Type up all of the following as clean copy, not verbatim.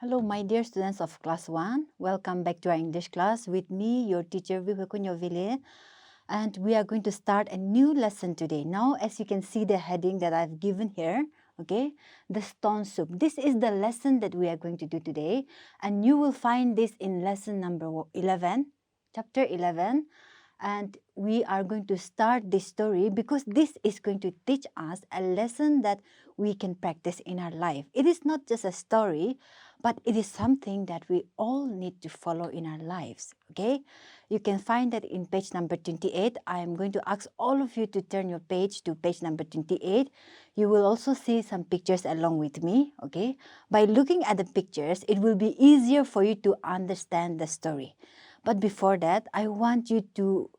Hello, my dear students of class 1. Welcome back to our English class with me, your teacher Vivekunyo. And we are going to start a new lesson today. Now, as you can see the heading that I've given here, okay, the stone soup. This is the lesson that we are going to do today. And you will find this in lesson number 11, chapter 11. And we are going to start this story because this is going to teach us a lesson that we can practice in our life. It is not just a story, but it is something that we all need to follow in our lives, okay? You can find that in page number 28. I am going to ask all of you to turn your page to page number 28. You will also see some pictures along with me, okay? By looking at the pictures, it will be easier for you to understand the story. But before that, I want you to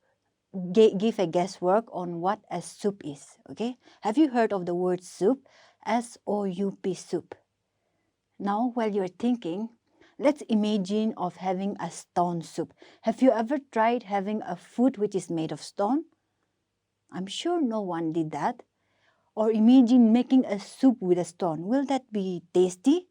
give a guesswork on what a soup is, okay? Have you heard of the word soup? S-O-U-P, soup. Now, while you're thinking, let's imagine of having a stone soup. Have you ever tried having a food which is made of stone? I'm sure no one did that. Or imagine making a soup with a stone. Will that be tasty?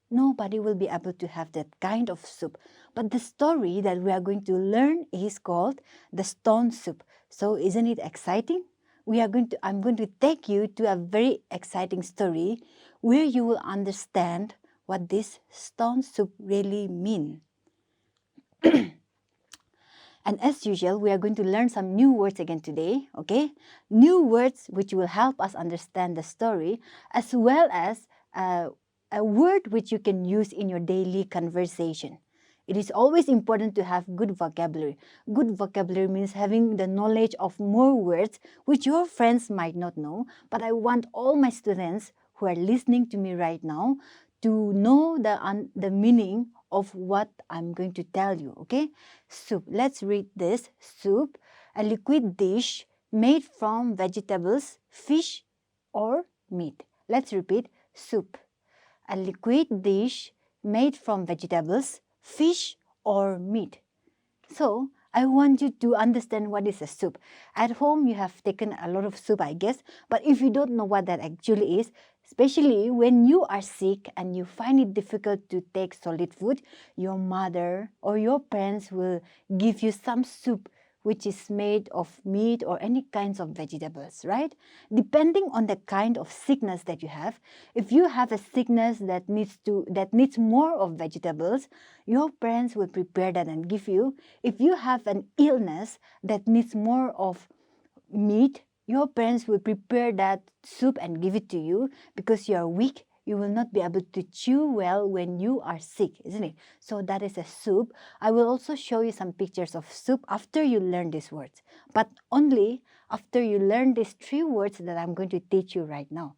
Nobody will be able to have that kind of soup. But the story that we are going to learn is called the stone soup. So isn't it exciting? I'm going to take you to a very exciting story where you will understand what this stone soup really means. And as usual, we are going to learn some new words again today, okay? New words which will help us understand the story, as well as a word which you can use in your daily conversation. It is always important to have good vocabulary. Good vocabulary means having the knowledge of more words which your friends might not know, but I want all my students who are listening to me right now to know the meaning of what I'm going to tell you, okay? Soup. Let's read this. Soup, a liquid dish made from vegetables, fish, or meat. Let's repeat. Soup, a liquid dish made from vegetables, fish, or meat. So, I want you to understand what is a soup. At home, you have taken a lot of soup, I guess. But if you don't know what that actually is, especially when you are sick and you find it difficult to take solid food, your mother or your parents will give you some soup which is made of meat or any kinds of vegetables, right? Depending on the kind of sickness that you have, if you have a sickness that needs more of vegetables, your parents will prepare that and give you. If you have an illness that needs more of meat, your parents will prepare that soup and give it to you because you are weak. You will not be able to chew well when you are sick, isn't it? So that is a soup. I will also show you some pictures of soup after you learn these words, but only after you learn these 3 words that I'm going to teach you right now.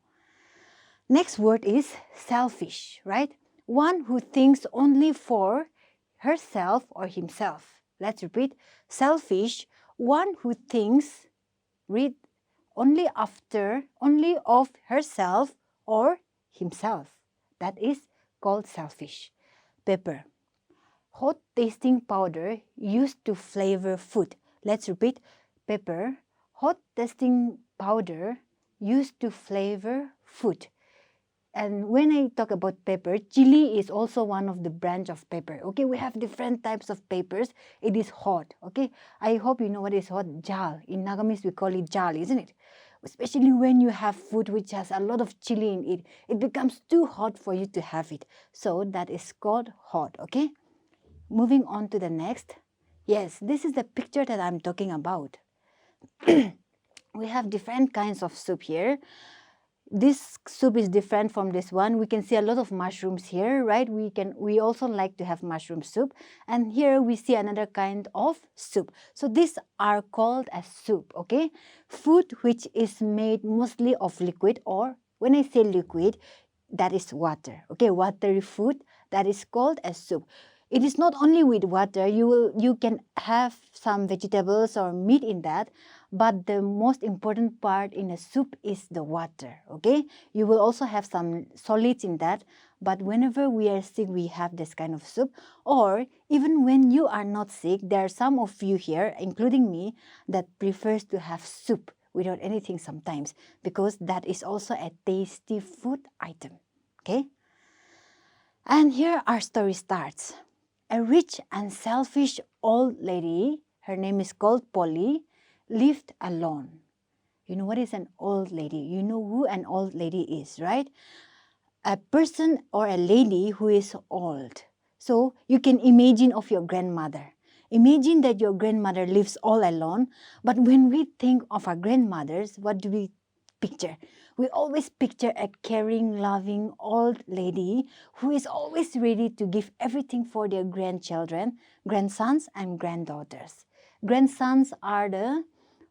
Next word is selfish, right? One who thinks only for herself or himself. Let's repeat. Selfish, one who thinks, read, only of herself or himself. That is called selfish. Pepper, hot tasting powder used to flavor food. Let's repeat. Pepper, hot tasting powder used to flavor food. And when I talk about pepper, chili is also one of the branch of pepper. Okay, we have different types of peppers. It is hot. Okay, I hope you know what is hot. Jal. In Nagamese, we call it jal, isn't it? Especially when you have food which has a lot of chili in it, it becomes too hot for you to have it. So that is called hot. Okay, moving on to the next. Yes, this is the picture that I'm talking about. We have different kinds of soup here. This soup is different from this one. We can see a lot of mushrooms here, right? We also like to have mushroom soup. And here we see another kind of soup. So these are called as soup, okay? Food which is made mostly of liquid, or when I say liquid, that is water, okay? Watery food, that is called as soup. It is not only with water. You can have some vegetables or meat in that, but the most important part in a soup is the water, okay? You will also have some solids in that, but whenever we are sick, we have this kind of soup. Or even when you are not sick, there are some of you here, including me, that prefers to have soup without anything sometimes, because that is also a tasty food item, okay? And here our story starts. A rich and selfish old lady, her name is called Polly, lived alone. You know what is an old lady? You know who an old lady is, right? A person or a lady who is old. So you can imagine of your grandmother. Imagine that your grandmother lives all alone. But when we think of our grandmothers, what do we picture? We always picture a caring, loving old lady who is always ready to give everything for their grandchildren, grandsons and granddaughters. Grandsons are the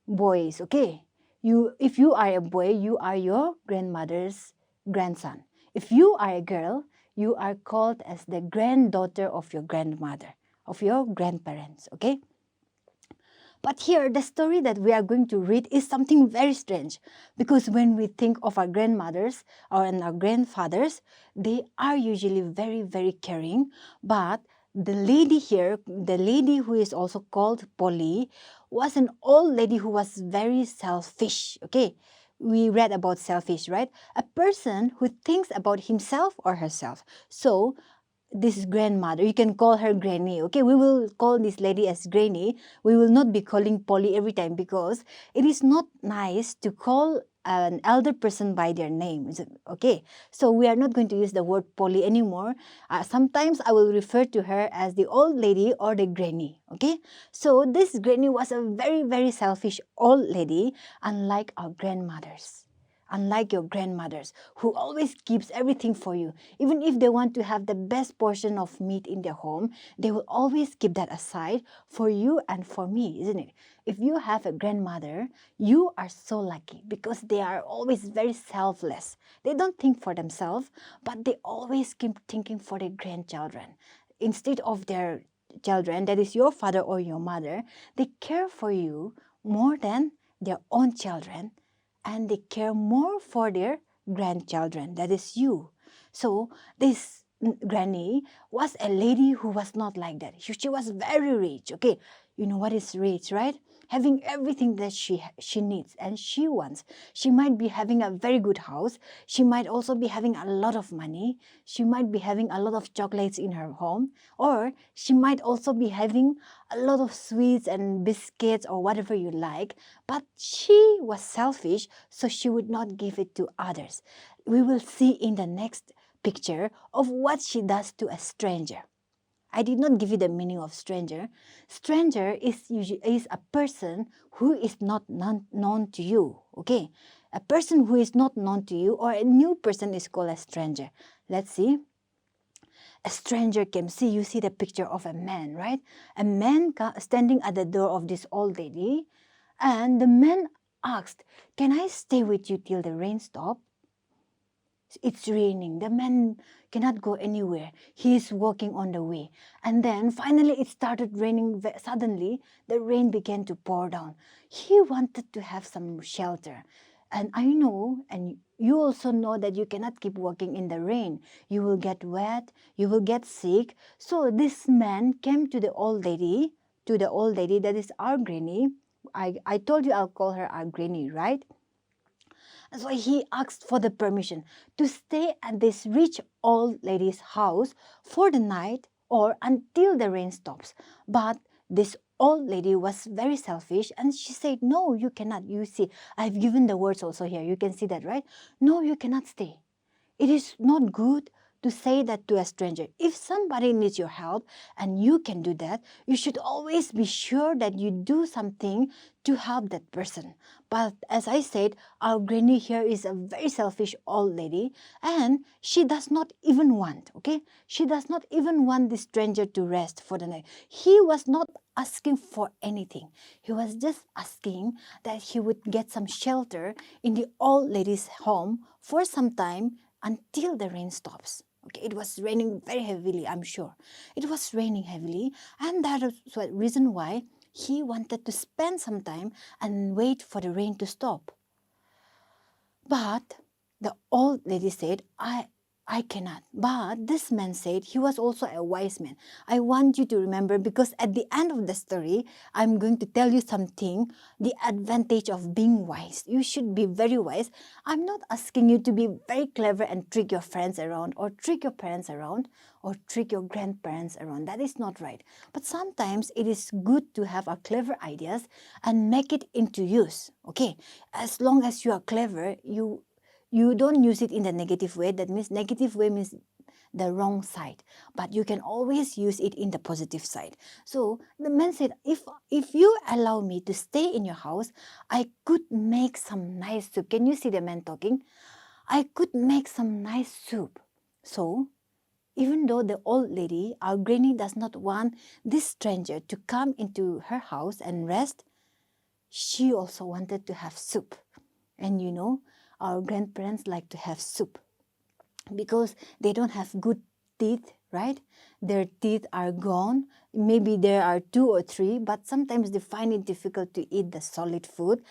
boys, okay? If you are a boy, you are your grandmother's grandson. If you are a girl, you are called as the granddaughter of your grandmother, of your grandparents, okay? But here, the story that we are going to read is something very strange, because when we think of our grandmothers or our grandfathers, they are usually very, very caring. But the lady here, the lady who is also called Polly, was an old lady who was very selfish, okay? We read about selfish, right? A person who thinks about himself or herself. So this grandmother, you can call her Granny, okay? We will call this lady as Granny. We will not be calling Polly every time, because it is not nice to call an elder person by their name, okay? So we are not going to use the word Polly anymore. Sometimes I will refer to her as the old lady or the Granny, okay? So this Granny was a very, very selfish old lady, unlike our grandmothers. Unlike your grandmothers, who always keeps everything for you. Even if they want to have the best portion of meat in their home, they will always keep that aside for you and for me, isn't it? If you have a grandmother, you are so lucky, because they are always very selfless. They don't think for themselves, but they always keep thinking for their grandchildren. Instead of their children, that is your father or your mother, they care for you more than their own children, and they care more for their grandchildren, that is you. So this granny was a lady who was not like that. She was very rich, okay? You know what is rich, right? Having everything that she needs and she wants. She might be having a very good house. She might also be having a lot of money. She might be having a lot of chocolates in her home. Or she might also be having a lot of sweets and biscuits or whatever you like. But she was selfish, so she would not give it to others. We will see in the next picture of what she does to a stranger. I did not give you the meaning of stranger. Stranger is a person who is not known to you, okay? A person who is not known to you, or a new person, is called a stranger. Let's see. A stranger came. See, you see the picture of a man, right? A man standing at the door of this old lady, and the man asked, "Can I stay with you till the rain stops?" It's raining. The man cannot go anywhere. He is walking on the way. And then finally it started raining. Suddenly the rain began to pour down. He wanted to have some shelter. And I know, and you also know, that you cannot keep walking in the rain. You will get wet. You will get sick. So this man came to the old lady, that is our granny. I told you I'll call her our granny, right? So he asked for the permission to stay at this rich old lady's house for the night or until the rain stops. But this old lady was very selfish, and she said, "No, you cannot." You see, I've given the words also here. You can see that, right? "No, you cannot stay." It is not good to say that to a stranger. If somebody needs your help and you can do that, you should always be sure that you do something to help that person. But as I said, our granny here is a very selfish old lady, and she does not even want, okay? She does not even want the stranger to rest for the night. He was not asking for anything. He was just asking that he would get some shelter in the old lady's home for some time until the rain stops. Okay, it was raining very heavily, I'm sure. It was raining heavily, and that is the reason why he wanted to spend some time and wait for the rain to stop. But the old lady said, I cannot. But this man said, he was also a wise man. I want you to remember, because at the end of the story, I'm going to tell you something, the advantage of being wise. You should be very wise. I'm not asking you to be very clever and trick your friends around or trick your parents around. or trick your grandparents around. That is not right. But sometimes it is good to have our clever ideas and make it into use. Okay, as long as you are clever, you don't use it in the negative way. That means negative way means the wrong side, but you can always use it in the positive side. So the man said, if you allow me to stay in your house, I could make some nice soup. Can you see the man talking? I could make some nice soup. So even though the old lady, our granny, does not want this stranger to come into her house and rest, she also wanted to have soup. And you know, our grandparents like to have soup because they don't have good teeth, right? Their teeth are gone. Maybe there are 2 or 3, but sometimes they find it difficult to eat the solid food.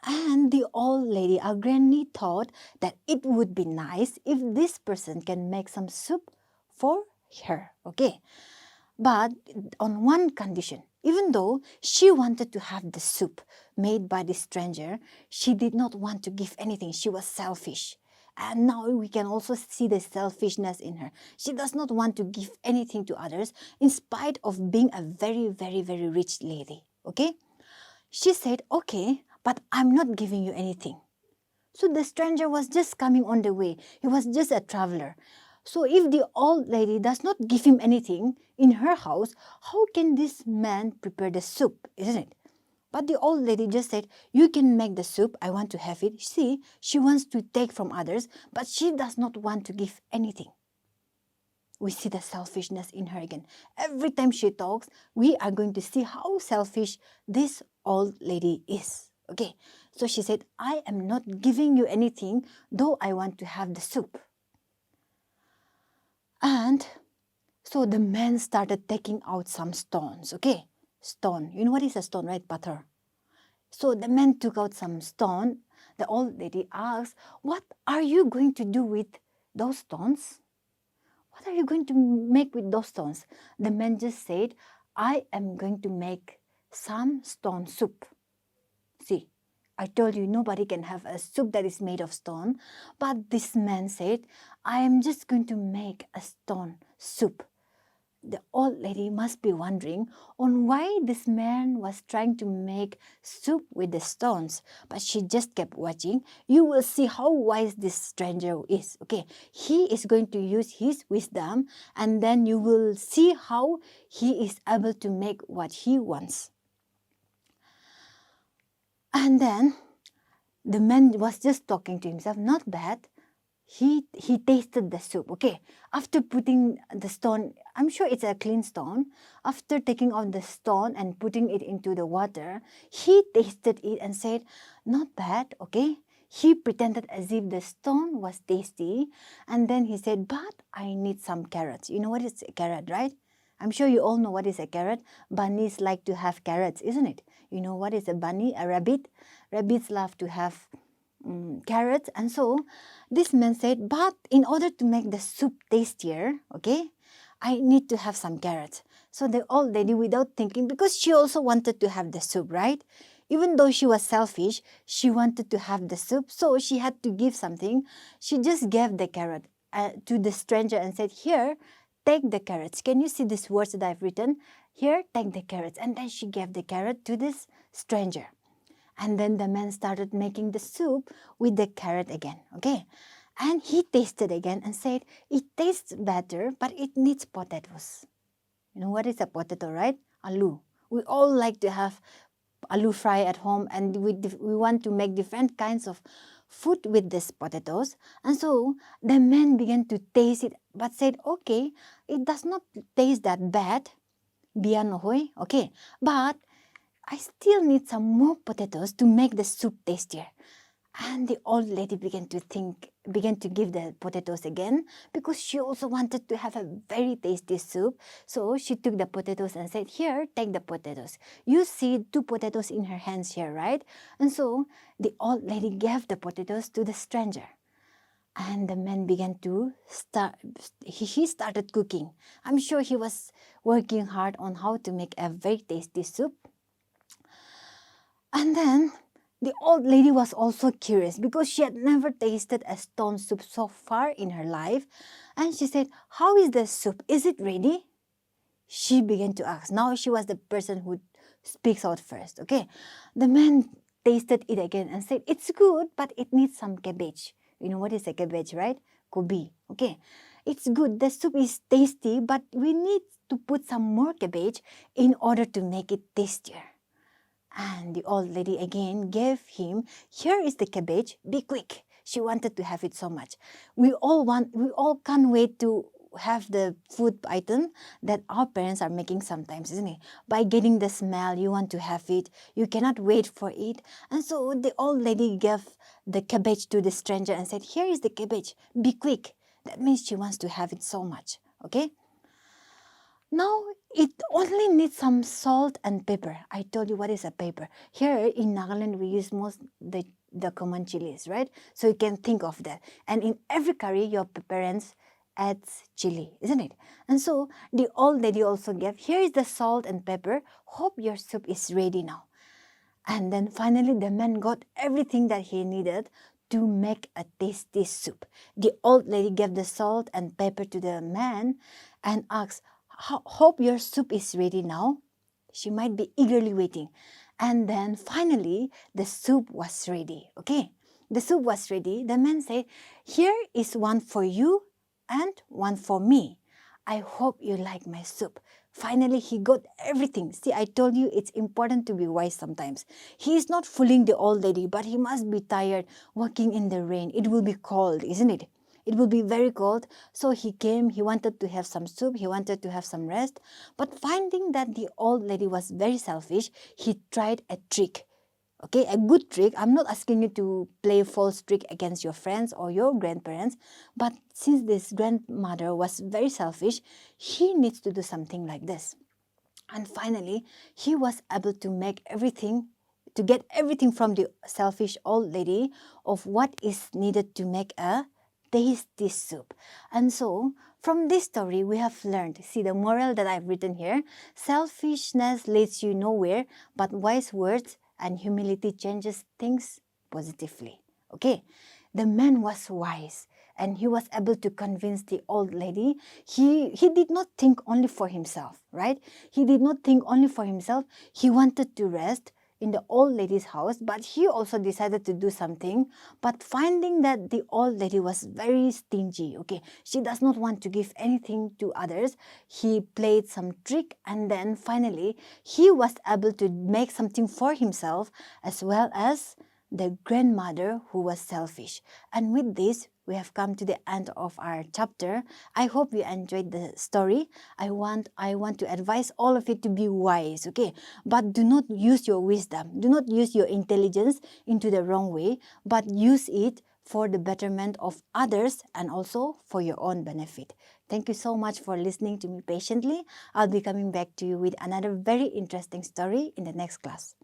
And the old lady, our granny, thought that it would be nice if this person can make some soup for her, okay? But on one condition, even though she wanted to have the soup made by the stranger, she did not want to give anything. She was selfish. And now we can also see the selfishness in her. She does not want to give anything to others in spite of being a very, very, very rich lady, okay? She said, okay, but I'm not giving you anything. So the stranger was just coming on the way. He was just a traveler. So if the old lady does not give him anything in her house, how can this man prepare the soup, isn't it? But the old lady just said, you can make the soup, I want to have it. See, she wants to take from others, but she does not want to give anything. We see the selfishness in her again. Every time she talks, we are going to see how selfish this old lady is. Okay, so she said, I am not giving you anything, though I want to have the soup. And so the man started taking out some stones, okay? Stone. You know what is a stone, right? Pathar. So the man took out some stone. The old lady asked, what are you going to do with those stones? What are you going to make with those stones? The man just said, I am going to make some stone soup. See, I told you nobody can have a soup that is made of stone. But this man said, I am just going to make a stone soup. The old lady must be wondering on why this man was trying to make soup with the stones. But she just kept watching. You will see how wise this stranger is. Okay, he is going to use his wisdom, and then you will see how he is able to make what he wants. And then the man was just talking to himself, not bad. He tasted the soup, okay. After putting the stone, I'm sure it's a clean stone. After taking out the stone and putting it into the water, he tasted it and said, not bad, okay. He pretended as if the stone was tasty. And then he said, but I need some carrots. You know what is a carrot, right? I'm sure you all know what is a carrot. Bunnies like to have carrots, isn't it? You know what is a bunny? A rabbit? Rabbits love to have carrots. And so this man said, but in order to make the soup tastier, okay, I need to have some carrots. So the old lady, without thinking, because she also wanted to have the soup, right? Even though she was selfish, she wanted to have the soup, so she had to give something. She just gave the carrot to the stranger and said, here, take the carrots. Can you see these words that I've written? Here, take the carrots. And then she gave the carrot to this stranger. And then the man started making the soup with the carrot again, okay? And he tasted again and said, it tastes better, but it needs potatoes. You know what is a potato, right? Aloo. We all like to have aloo fry at home, and we want to make different kinds of food with these potatoes. And so the man began to taste it, but said, okay, it does not taste that bad, biyan nohoy, okay, but I still need some more potatoes to make the soup tastier. And the old lady began to give the potatoes again, because she also wanted to have a very tasty soup. So she took the potatoes and said, here, take the potatoes. You see 2 potatoes in her hands here, right? And so the old lady gave the potatoes to the stranger. And the man began to he started cooking. I'm sure he was working hard on how to make a very tasty soup. And then The old lady was also curious because she had never tasted a stone soup so far in her life. And she said, "How is the soup? Is it ready?" She began to ask. Now she was the person who speaks out first. Okay. The man tasted it again and said, "It's good, but it needs some cabbage." You know what is a cabbage, right? Kobe. Okay. "It's good. The soup is tasty, but we need to put some more cabbage in order to make it tastier." And the old lady again gave him, "Here is the cabbage. Be quick." She wanted to have it so much. We all can't wait to have the food item that our parents are making sometimes, isn't it? By getting the smell, you want to have it. You cannot wait for it. And so the old lady gave the cabbage to the stranger and said, "Here is the cabbage. Be quick." That means she wants to have it so much. Okay? Now, it only needs some salt and pepper. I told you what is a pepper. Here in Nagaland, we use most the common chilies, right? So you can think of that. And in every curry, your parents adds chili, isn't it? And so the old lady also gave, "Here is the salt and pepper. Hope your soup is ready now." And then finally, the man got everything that he needed to make a tasty soup. The old lady gave the salt and pepper to the man and asked, "Hope your soup is ready now." She might be eagerly waiting. And then finally, the soup was ready. Okay, the soup was ready. The man said, "Here is one for you and one for me. I hope you like my soup." Finally, he got everything. See, I told you it's important to be wise sometimes. He is not fooling the old lady, but he must be tired walking in the rain. It will be cold, isn't it? It will be very cold. So he came, he wanted to have some soup, he wanted to have some rest. But finding that the old lady was very selfish, he tried a trick. Okay, a good trick. I'm not asking you to play false trick against your friends or your grandparents, but since this grandmother was very selfish, he needs to do something like this. And finally, he was able to make everything, to get everything from the selfish old lady of what is needed to make a tasty soup. And so, from this story, we have learned, see the moral that I've written here, selfishness leads you nowhere, but wise words and humility changes things positively. Okay, the man was wise and he was able to convince the old lady. He did not think only for himself, right? He did not think only for himself. He wanted to rest in the old lady's house, but he also decided to do something. But finding that the old lady was very stingy, okay, she does not want to give anything to others, he played some trick, and then finally he was able to make something for himself as well as the grandmother who was selfish. And with this, we have come to the end of our chapter. I hope you enjoyed the story. I want to advise all of you to be wise, okay? But do not use your wisdom. Do not use your intelligence into the wrong way, but use it for the betterment of others and also for your own benefit. Thank you so much for listening to me patiently. I'll be coming back to you with another very interesting story in the next class.